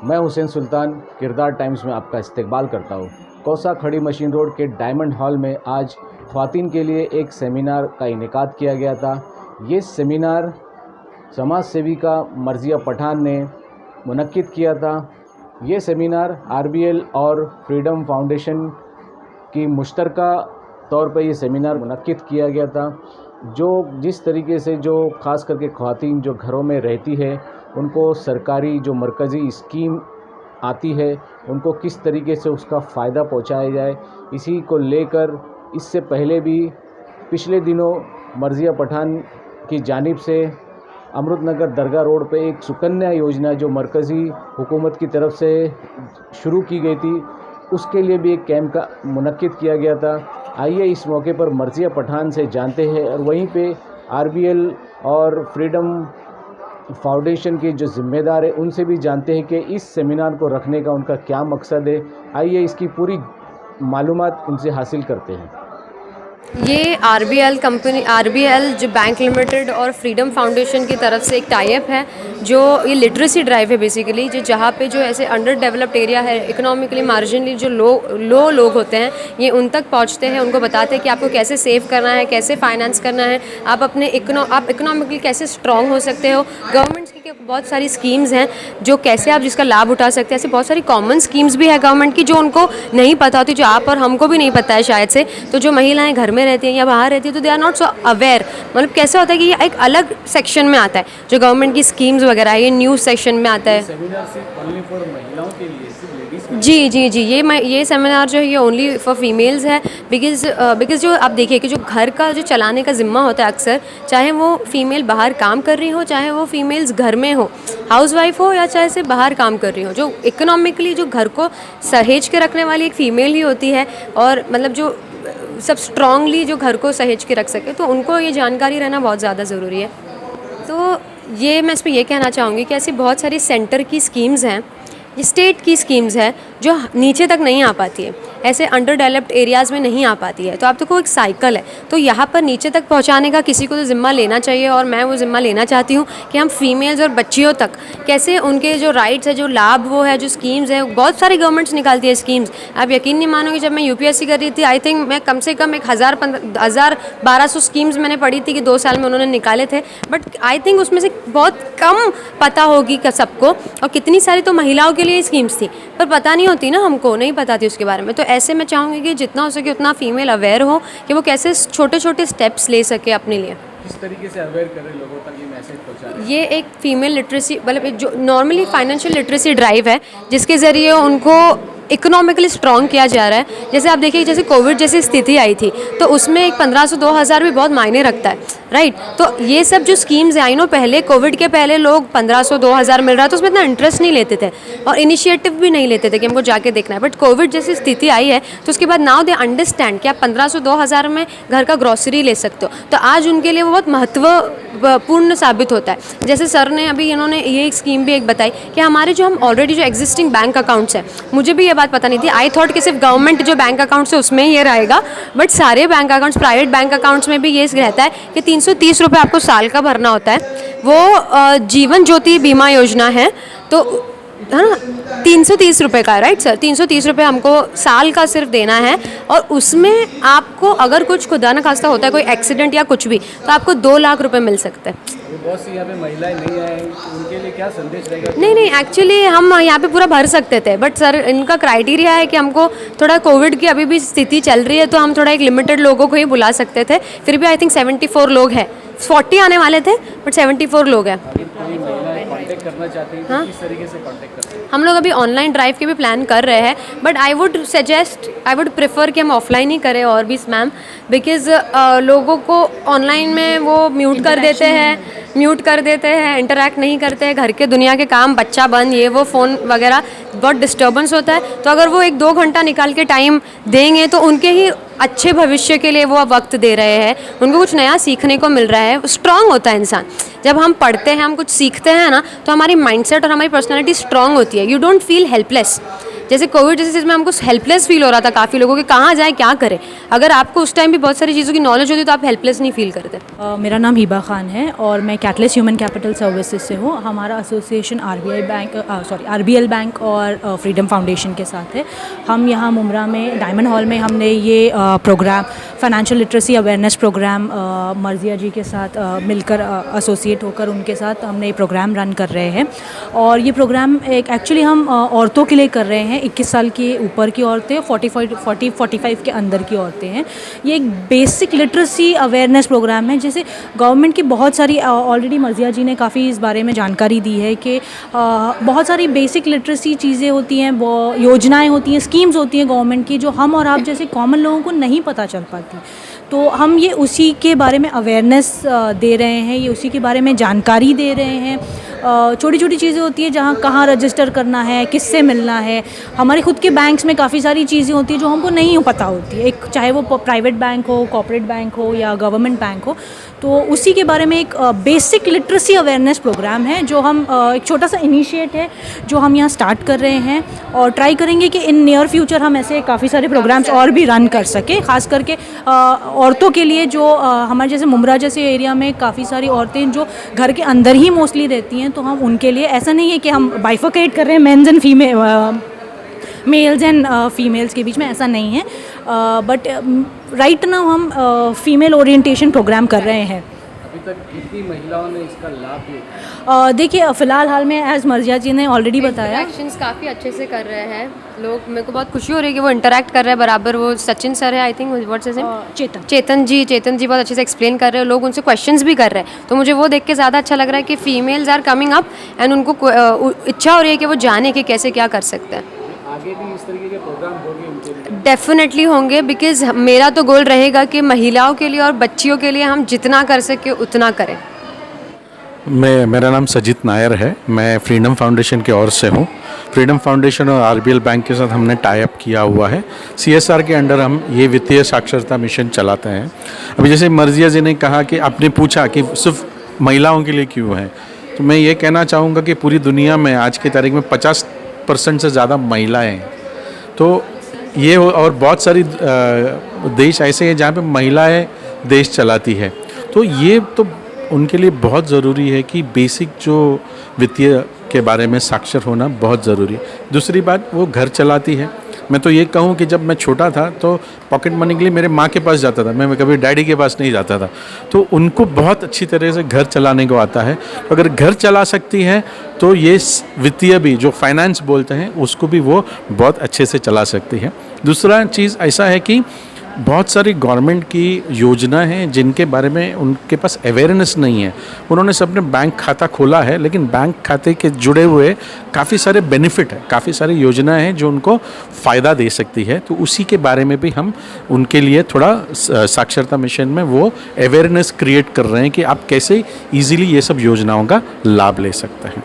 मैं हुसैन सुल्तान किरदार टाइम्स में आपका इस्तकबाल करता हूँ। कौसा खड़ी मशीन रोड के डायमंड हॉल में आज ख्वातीन के लिए एक सेमिनार का इनेकाद किया गया था। ये सेमिनार समाज सेविका मर्जिया पठान ने मुनक्किद किया था। ये सेमिनार आरबीएल और फ्रीडम फाउंडेशन की मुश्तरका तौर पर ये सेमिनार मुनक्किद किया गया था। जो जिस तरीके से जो ख़ास करके ख्वातीन जो घरों में रहती है उनको सरकारी जो मरकज़ी स्कीम आती है उनको किस तरीके से उसका फ़ायदा पहुंचाया जाए, इसी को लेकर इससे पहले भी पिछले दिनों मर्जिया पठान की जानिब से अमृतनगर दरगाह रोड पे एक सुकन्या योजना जो मरकज़ी हुकूमत की तरफ से शुरू की गई थी, उसके लिए भी एक कैंप का मुनक्किद किया गया था। आइए इस मौके पर मर्जिया पठान से जानते हैं और वहीं पे आरबीएल और फ्रीडम फाउंडेशन के जो ज़िम्मेदार है उनसे भी जानते हैं कि इस सेमिनार को रखने का उनका क्या मकसद है। आइए इसकी पूरी मालूमात उनसे हासिल करते हैं। ये आरबीएल जो बैंक लिमिटेड और फ्रीडम फाउंडेशन की तरफ से एक टाई अप है, जो ये लिटरेसी ड्राइव है बेसिकली, जो जहाँ पे जो ऐसे अंडर डेवलप्ड एरिया है, इकोनॉमिकली मार्जिनली जो लो लोग होते हैं, ये उन तक पहुँचते हैं, उनको बताते हैं कि आपको कैसे सेव करना है, कैसे फाइनेंस करना है, आप इकोनॉमिकली कैसे स्ट्रॉन्ग हो सकते हो। गवर्नमेंट्स की बहुत सारी स्कीम्स हैं जो कैसे आप जिसका लाभ उठा सकते हैं। ऐसे बहुत सारी कॉमन स्कीम्स भी है गवर्नमेंट की जो उनको नहीं पता होती, जो आप और हमको भी नहीं पता है शायद से। तो जो महिलाएं घर में रहती हैं या बाहर रहती है तो they are not so aware. मतलब कैसे होता है कि ये एक अलग सेक्शन में आता है, जो गवर्नमेंट की स्कीम्स वगैरह है, ये न्यूज़ सेक्शन में आता है। सेमिनार सिर्फ ओनली फॉर महिलाओं के लिए, सिर्फ लेडीज़? जी, ये सेमिनार जो है ये ओनली फॉर फीमेल्स है। बिकॉज जो आप देखिए कि जो घर का जो चलाने का ज़िम्मा होता है, अक्सर चाहे वो फीमेल बाहर काम कर रही हो, चाहे वो फीमेल्स घर में हो, हाउसवाइफ हो, या चाहे से बाहर काम कर रही हो, जो इकोनॉमिकली जो घर को सहेज के रखने वाली एक फ़ीमेल ही होती है। और मतलब जो सब स्ट्रांगली जो घर को सहेज के रख सके, तो उनको ये जानकारी रहना बहुत ज़्यादा ज़रूरी है। तो ये मैं इस पर यह कहना चाहूँगी कि ऐसी बहुत सारी सेंटर की स्कीम्स हैं, ये स्टेट की स्कीम्स है जो नीचे तक नहीं आ पाती है, ऐसे अंडर डेवलप्ड एरियाज़ में नहीं आ पाती है। तो आप देखो एक साइकिल है, तो यहाँ पर नीचे तक पहुँचाने का किसी को तो ज़िम्मा लेना चाहिए, और मैं वो ज़िम्मा लेना चाहती हूँ कि हम फीमेल्स और बच्चियों तक कैसे उनके जो राइट्स है, जो लाभ वो है, जो स्कीम्स है, बहुत सारी गवर्नमेंट्स निकालती है स्कीम्स। आप यकीन नहीं मानोगे, जब मैं यूपीएससी कर रही थी, आई थिंक मैं कम से कम 1200 स्कीम्स मैंने पढ़ी थी कि 2 साल में उन्होंने निकाले थे। बट आई थिंक उसमें से बहुत कम पता होगी सबको, और कितनी सारी तो महिलाओं के लिए स्कीम्स थी, पर पता नहीं होती ना, हमको नहीं पता थी उसके बारे में। तो ऐसे मैं चाहूँगी कि जितना हो सके उतना फीमेल अवेयर हो कि वो कैसे छोटे छोटे स्टेप्स ले सके अपने लिए। किस तरीके से अवेयर करें लोगों तक ये मैसेज पहुंचाएं? ये एक फीमेल लिटरेसी, मतलब जो नॉर्मली फाइनेंशियल लिटरेसी ड्राइव है, जिसके ज़रिए उनको इकोनॉमिकली स्ट्रॉन्ग किया जा रहा है। जैसे आप देखिए, जैसे कोविड जैसी स्थिति आई थी, तो उसमें एक 1500-2000 भी बहुत मायने रखता है, राइट। तो ये सब जो स्कीम्स हैं, आई नो पहले कोविड के पहले लोग 1500-2000 मिल रहा था, उसमें इतना इंटरेस्ट नहीं लेते थे और इनिशिएटिव भी नहीं लेते थे कि हमको जाके देखना है। बट कोविड जैसी स्थिति आई है, तो उसके बाद नाउ दे अंडरस्टैंड कि आप 1500-2000 में घर का ग्रॉसरी ले सकते हो। तो आज उनके लिए वो बहुत महत्वपूर्ण साबित होता है। जैसे सर ने अभी इन्होंने ये एक स्कीम भी एक बताई कि हमारे जो हम ऑलरेडी जो एग्जिस्टिंग बैंक अकाउंट्स हैं, मुझे भी ये बात पता नहीं थी, आई थॉट कि सिर्फ गवर्नमेंट जो बैंक अकाउंट्स है उसमें ये रहेगा, बट सारे bank accounts, private bank accounts में भी ये रहता है कि 330 रुपये आपको साल का भरना होता है। वो जीवन ज्योति बीमा योजना है, तो है ना, 330 रुपये का, राइट सर, 330 रुपये हमको साल का सिर्फ देना है। और उसमें आपको अगर कुछ खुदा न खास्ता होता है, कोई एक्सीडेंट या कुछ भी, तो आपको 2 लाख रुपए मिल सकते हैं। बहुत सी यहाँ पे महिलाएं नहीं आए, उनके लिए क्या संदेश रहेगा? नहीं, एक्चुअली हम यहाँ पे पूरा भर सकते थे, बट सर इनका क्राइटेरिया है कि हमको थोड़ा कोविड की अभी भी स्थिति चल रही है, तो हम थोड़ा एक लिमिटेड लोगों को ही बुला सकते थे। फिर भी आई थिंक 74 लोग हैं, 40 आने वाले थे, बट 74 लोग हैं। कांटेक्ट करना चाहते हैं, हाँ? किस तरीके से कांटेक्ट करते हैं? हम लोग अभी ऑनलाइन ड्राइव के भी प्लान कर रहे हैं, बट आई वुड प्रेफर कि हम ऑफलाइन ही करें, और भी मैम, बिकॉज लोगों को ऑनलाइन में वो म्यूट कर देते हैं, इंटरेक्ट नहीं करते हैं, घर के दुनिया के काम, बच्चा बंद, ये वो फ़ोन वगैरह, बहुत डिस्टर्बेंस होता है। तो अगर वो 1-2 घंटा निकाल के टाइम देंगे, तो उनके ही अच्छे भविष्य के लिए वो वक्त दे रहे हैं, उनको कुछ नया सीखने को मिल रहा है, स्ट्रांग होता है इंसान। जब हम पढ़ते हैं, हम कुछ सीखते हैं ना, तो हमारी माइंडसेट और हमारी पर्सनैलिटी स्ट्रांग होती है। You don't feel helpless. जैसे कोविड जैसे चीज़ में हमको हेल्पलेस फील हो रहा था काफ़ी लोगों के, कहाँ जाए क्या करें। अगर आपको उस टाइम भी बहुत सारी चीज़ों की नॉलेज होती तो आप हेल्पलेस नहीं फील करते। मेरा नाम हिबा खान है और मैं कैटलिस्ट ह्यूमन कैपिटल सर्विसेज से हूँ। हमारा एसोसिएशन आरबीएल बैंक और फ्रीडम फाउंडेशन के साथ है। हम यहाँ मुमरा में डायमंड हॉल में हमने ये programme financial literacy awareness programme Marziya ji के साथ मिलकर एसोसिएट होकर उनके साथ हमने ये प्रोग्राम रन कर रहे हैं। और ये प्रोग्राम एक एक्चुअली हम औरतों के लिए कर रहे हैं। 21 साल के ऊपर की औरतें, 45 के अंदर की औरतें हैं। ये एक बेसिक लिटरेसी अवेयरनेस प्रोग्राम है। जैसे गवर्नमेंट की बहुत सारी ऑलरेडी मर्जिया जी ने काफ़ी इस बारे में जानकारी दी है कि बहुत सारी बेसिक लिटरेसी चीज़ें होती हैं, योजनाएं होती हैं, स्कीम्स होती हैं गवर्नमेंट की, जो हम और आप जैसे कॉमन लोगों को नहीं पता चल पाती। तो हम ये उसी के बारे में अवेयरनेस दे रहे हैं, ये उसी के बारे में जानकारी दे रहे हैं। छोटी छोटी चीज़ें होती है जहाँ कहाँ रजिस्टर करना है, किससे मिलना है। हमारे खुद के बैंक्स में काफ़ी सारी चीज़ें होती हैं जो हमको नहीं पता होती है, एक चाहे वो प्राइवेट बैंक हो, कॉर्पोरेट बैंक हो या गवर्नमेंट बैंक हो। तो उसी के बारे में एक बेसिक लिटरेसी अवेयरनेस प्रोग्राम है जो हम एक छोटा सा इनिशिएट है जो हम यहाँ स्टार्ट कर रहे हैं और ट्राई करेंगे कि इन नियर फ्यूचर हम ऐसे काफ़ी सारे प्रोग्राम्स और भी रन कर सके, ख़ास करके औरतों के लिए जो हमारे जैसे मुमरा जैसे एरिया में काफ़ी सारी औरतें जो घर के अंदर ही मोस्टली रहती हैं, तो हम उनके लिए ऐसा नहीं है कि हम बाइफरकेट कर रहे हैं mens and males and females के बीच में, ऐसा नहीं है। बट राइट नाउ हम फीमेल ओरिएंटेशन प्रोग्राम कर रहे हैं। अभी तक कितनी महिलाओं ने इसका लाभ लिया? देखिए फ़िलहाल हाल में एज मर्जिया जी ने ऑलरेडी बताया, इंटरेक्शंस काफ़ी अच्छे से कर रहे हैं लोग। मेरे को बहुत खुशी हो रही है कि वो इंटरेक्ट कर रहे हैं बराबर। वो सचिन सर है, I think what's his name, Chetan ji बहुत अच्छे से एक्सप्लेन कर रहे हैं, लोग उनसे क्वेश्चंस भी कर रहे हैं। तो मुझे वो देख के ज़्यादा अच्छा लग रहा है कि females are coming up and उनको इच्छा हो रही है कि वो जाने कि कैसे क्या कर सकते हैं। आगे भी इस तरीके के प्रोग्राम होंगे उनके लिए? डेफिनेटली होंगे, बिकॉज मेरा तो गोल रहेगा कि महिलाओं के लिए और बच्चियों के लिए हम जितना कर सके उतना करें। मेरा नाम सजीत नायर है, मैं फ्रीडम फाउंडेशन की ओर से हूँ। फ्रीडम फाउंडेशन और आरबीएल बैंक के साथ हमने टाई अप किया हुआ है। सीएसआर के अंडर हम ये वित्तीय साक्षरता मिशन चलाते हैं। अभी जैसे मर्जिया जी ने कहा कि आपने पूछा कि सिर्फ महिलाओं के लिए क्यों है, तो मैं ये कहना चाहूँगा कि पूरी दुनिया में आज की तारीख में 50% से ज़्यादा महिलाएं हैं। तो ये और बहुत सारी देश ऐसे हैं जहाँ पे महिलाएं देश चलाती है। तो ये तो उनके लिए बहुत ज़रूरी है कि बेसिक जो वित्तीय के बारे में साक्षर होना बहुत ज़रूरी है। दूसरी बात, वो घर चलाती है। मैं तो ये कहूँ कि जब मैं छोटा था तो पॉकेट मनी के लिए मेरे माँ के पास जाता था, मैं कभी डैडी के पास नहीं जाता था। तो उनको बहुत अच्छी तरह से घर चलाने को आता है। तो अगर घर चला सकती है तो ये वित्तीय भी, जो फाइनेंस बोलते हैं, उसको भी वो बहुत अच्छे से चला सकती है। दूसरा चीज़ ऐसा है कि बहुत सारी गवर्नमेंट की योजना हैं जिनके बारे में उनके पास अवेयरनेस नहीं है। उन्होंने सबने बैंक खाता खोला है, लेकिन बैंक खाते के जुड़े हुए काफ़ी सारे बेनिफिट है, काफ़ी सारी योजनाएं हैं जो उनको फ़ायदा दे सकती है। तो उसी के बारे में भी हम उनके लिए थोड़ा साक्षरता मिशन में वो अवेयरनेस क्रिएट कर रहे हैं कि आप कैसे ईजिली ये सब योजनाओं का लाभ ले सकते हैं।